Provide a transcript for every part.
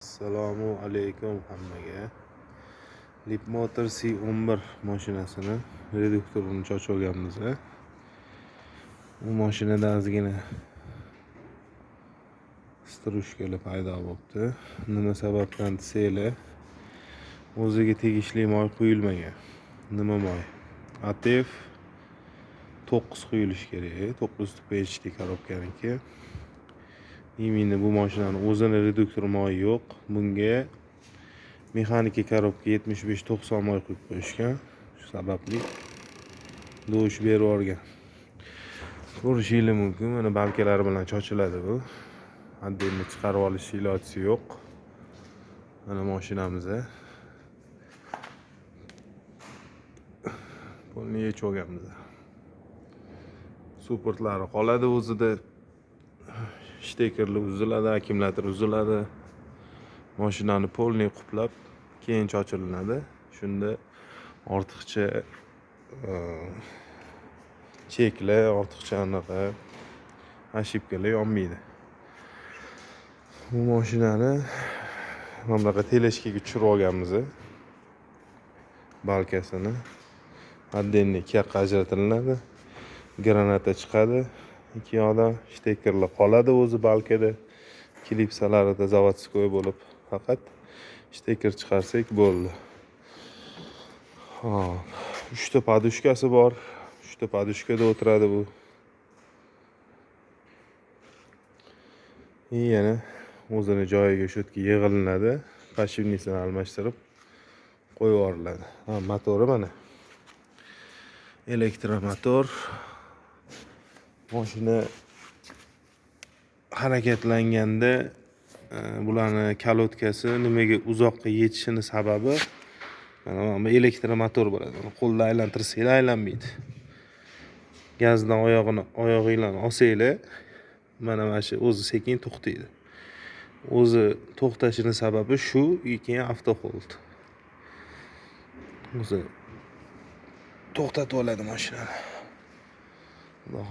Assalomu alaykum hammaga. Leapmotor C11 mashinasini reduktorini ochib olganmiz. Bu mashinada ozgina strushkalar paydo bo'libdi. Nima sababdan desanglar, o'ziga tegishli moy quyilmagan. Nima moy? ATF 9 quyilishi kerak. 9 HP korobkaniki. Именно bu mashinani o'zini reduktor moyi yo'q. Bunga mexanika korobka 75-90 moy quyib qo'yishgan. Shu sababli do'sh berib yuborgan. Ko'rishingiz mumkin, mana balkalar bilan chochiladi bu. Отдельно chiqarib olish ilojisi yo'q. Mana mashinamiz. Polni yechib olganmiz. Supportlari qoladi o'zida. Shtekerlar uziladi, akkumulyator uziladi. Mashinani polni quplab keyin chochilinadi. Shunda ortiqcha cheklar, ortiqcha anaqa ashibkalar yonmaydi. Bu mashinani mana bunaqa teleshkaga tushirib olganmiz. Balkasini отдельно ikki yoqqa ajratilinadi. Granata chiqadi. Ikki yoqda shtekerlar qoladi o'zi balkada. Klipsalarida zavodskoy bo'lib, faqat shteker chiqarsak bo'ldi. Hop, 3 ta podushkasi bor. 3 ta podushkada o'tiradi bu. Yana o'zini joyiga shu yerga yig'ilinadi. Pashivnisini almashtirib qo'yib yuboriladi. Motori mana. Elektromotor. Mashina harakatlanganda bularni kalotkasi nimaga uzoqqa yetishini sababi mana elektromotor bo'ladi. Qo'lda aylantirsanglar aylanmaydi. Gazdan oyog'inglarni olsanglar mana shu o'zi sekin to'xtaydi. O'zi to'xtashining sababi shu, keyin avtohold. O'zi to'xtatib oladi mashinani.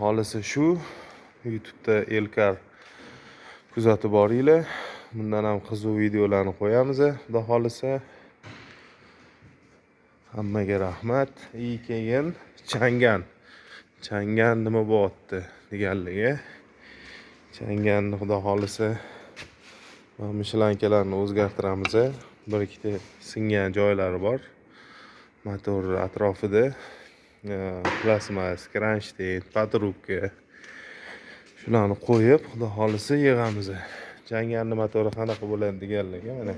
Holisi shu. YouTube'da Elkar kuzatib boringlar. Bundan ham qiziq videolarni qo'yamiz. Xudo xolisa. Hammaga rahmat. Keyin Changan nima bo'lyapti deganligi. Changanni xudo xolisa mana shlankalarni o'zgartiramiz. Bir ikkita singan joylari bor. Motor atrofida plasmas, kranshtayn, patrubka shularni qo'yib, xudo xolisa yig'amiz. Changanni motori qanaqa bo'ladi deganlarga mana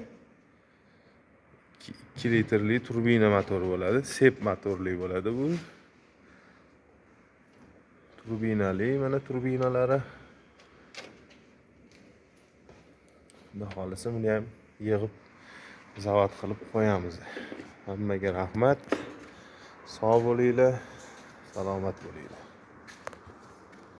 2 litrli turbina motori bo'ladi. Sep motorli bo'ladi bu. Turbinali, mana turbinalari. Xudo xolisa buni ham yig'ib zavod qilib qo'yamiz. Hammaga rahmat. Sog' bo'linglar, salomat bo'linglar.